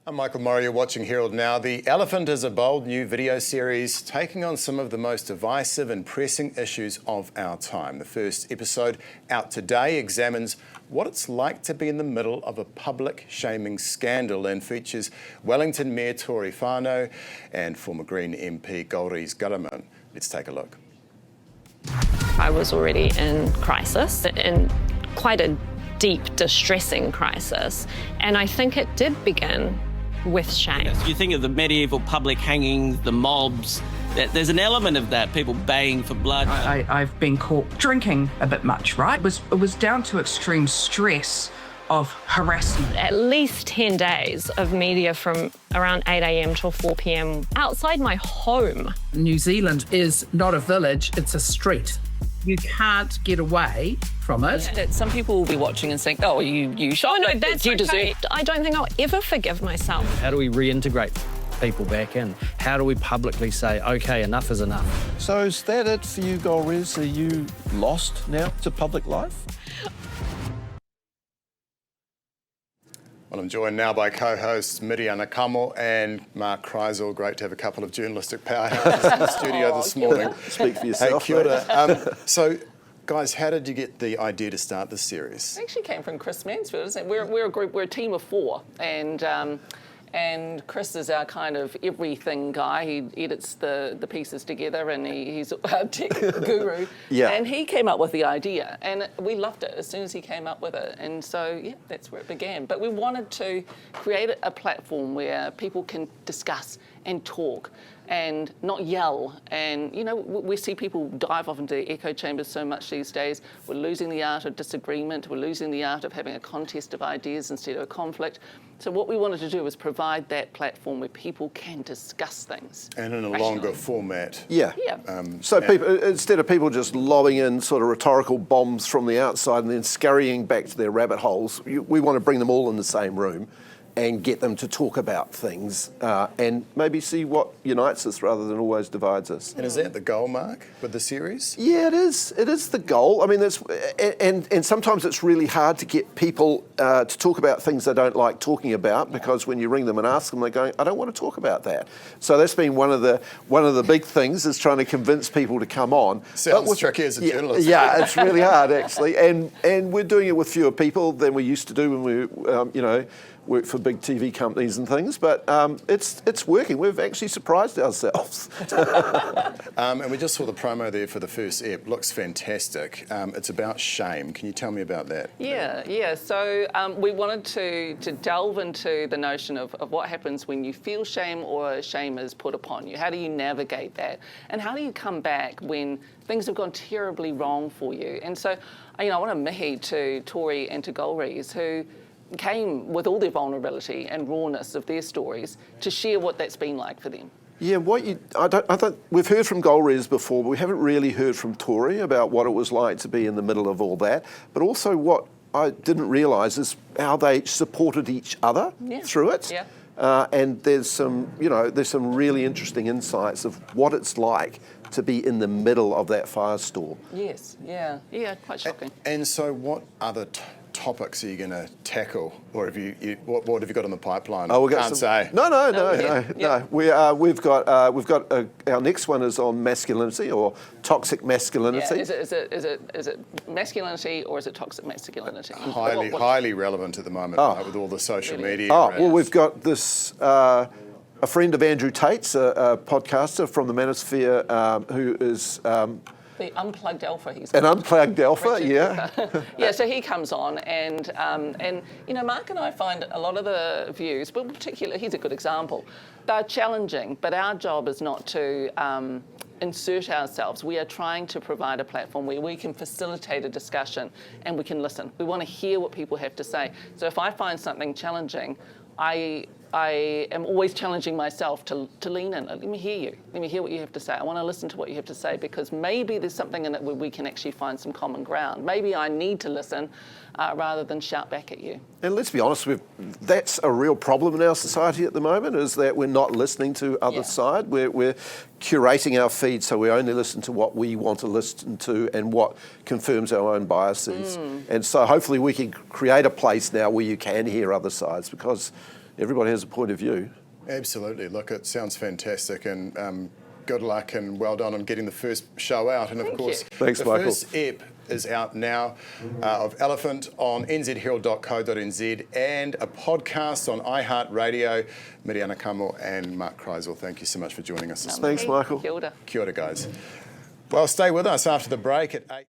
I'm Michael Murray, you're watching Herald Now. The Elephant is a bold new video series taking on some of the most divisive and pressing issues of our time. The first episode, out today, examines what it's like to be in the middle of a public shaming scandal and features Wellington Mayor Tory Whanau and former Green MP Golriz Ghahraman. Let's take a look. I was already in crisis, in quite a deep, distressing crisis, and I think it did begin with shame. Yes, you think of the medieval public hangings, the mobs, there's an element of that, people baying for blood. I've been caught drinking a bit much, right? It was down to extreme stress of harassment. At least 10 days of media from around 8 a.m. till 4 p.m. outside my home. New Zealand is not a village, it's a street. You can't get away from it. Yeah. Some people will be watching and saying, oh, you shot. Oh, no, that's you deserve. I don't think I'll ever forgive myself. How do we reintegrate people back in? How do we publicly say, OK, enough is enough? So is that it for you, Golriz? Are you lost now to public life? Well, I'm joined now by co-hosts Miriana Kamo and Mark Kreisel. Great to have a couple of journalistic powerhouses in the studio this morning. Speak for yourself. Hey, kia ora. So, guys, how did you get the idea to start this series? It actually came from Chris Mansfield, isn't it? We're a group, we're a team of 4, and Chris is our kind of everything guy. He edits the pieces together, and he's a tech guru. Yeah. And he came up with the idea, and we loved it as soon as he came up with it. And so, yeah, that's where it began. But we wanted to create a platform where people can discuss and talk and not yell. And, you know, we see people dive off into echo chambers so much these days. We're losing the art of disagreement. We're losing the art of having a contest of ideas instead of a conflict. So what we wanted to do was provide that platform where people can discuss things. And in a longer format. Yeah. Yeah. So people, instead of people just lobbing in sort of rhetorical bombs from the outside and then scurrying back to their rabbit holes, we want to bring them all in the same room and get them to talk about things and maybe see what unites us rather than always divides us. And is that the goal, Mark, with the series? Yeah, it is. It is the goal. I mean, and sometimes it's really hard to get people to talk about things they don't like talking about, because when you ring them and ask them, they're going, I don't want to talk about that. So that's been one of the big things, is trying to convince people to come on. Sounds tricky as a journalist. Yeah, it's really hard actually, and we're doing it with fewer people than we used to do when we, work for big TV companies and things, but it's working. We've actually surprised ourselves. And we just saw the promo there for the first ep. Looks fantastic. It's about shame. Can you tell me about that? Yeah. So we wanted to delve into the notion of what happens when you feel shame or shame is put upon you. How do you navigate that? And how do you come back when things have gone terribly wrong for you? And so, I want to mihi to Tory and to Golriz, who came with all their vulnerability and rawness of their stories to share what that's been like for them. Yeah, I don't. We've heard from Golriz before, but we haven't really heard from Tory about what it was like to be in the middle of all that. But also, what I didn't realise is how they supported each other through it. Yeah. And there's some really interesting insights of what it's like to be in the middle of that firestorm. Yes. Yeah. Quite shocking. And so, what other topics are you going to tackle, or have what have you got in the pipeline? Oh, we can't say. No. We've got our next one is on masculinity, or toxic masculinity. Yeah. Is it masculinity, or is it toxic masculinity? Highly relevant at the moment, with all the social media. Well, we've got this. A friend of Andrew Tate's, a podcaster from the Manosphere, who is. The Unplugged Alpha, he's an Unplugged Alpha, Richard yeah. Yeah, so he comes on, and Mark and I find a lot of the views, but particularly, he's a good example, they're challenging, but our job is not to insert ourselves. We are trying to provide a platform where we can facilitate a discussion and we can listen. We want to hear what people have to say. So if I find something challenging, I am always challenging myself to lean in. Let me hear you. Let me hear what you have to say. I want to listen to what you have to say, because maybe there's something in it where we can actually find some common ground. Maybe I need to listen rather than shout back at you. And let's be honest, that's a real problem in our society at the moment, is that we're not listening to other side. We're curating our feed, so we only listen to what we want to listen to and what confirms our own biases. And so hopefully we can create a place now where you can hear other sides, because everybody has a point of view. Absolutely. Look, it sounds fantastic, and good luck and well done on getting the first show out. And of course, Thanks, the Michael. first ep is out now of Elephant on nzherald.co.nz and a podcast on iHeartRadio. Miriana Kamo and Mark Kreisel, thank you so much for joining us this morning. Thanks, Michael. Kia ora. Kia ora, guys. Well, stay with us after the break at 8.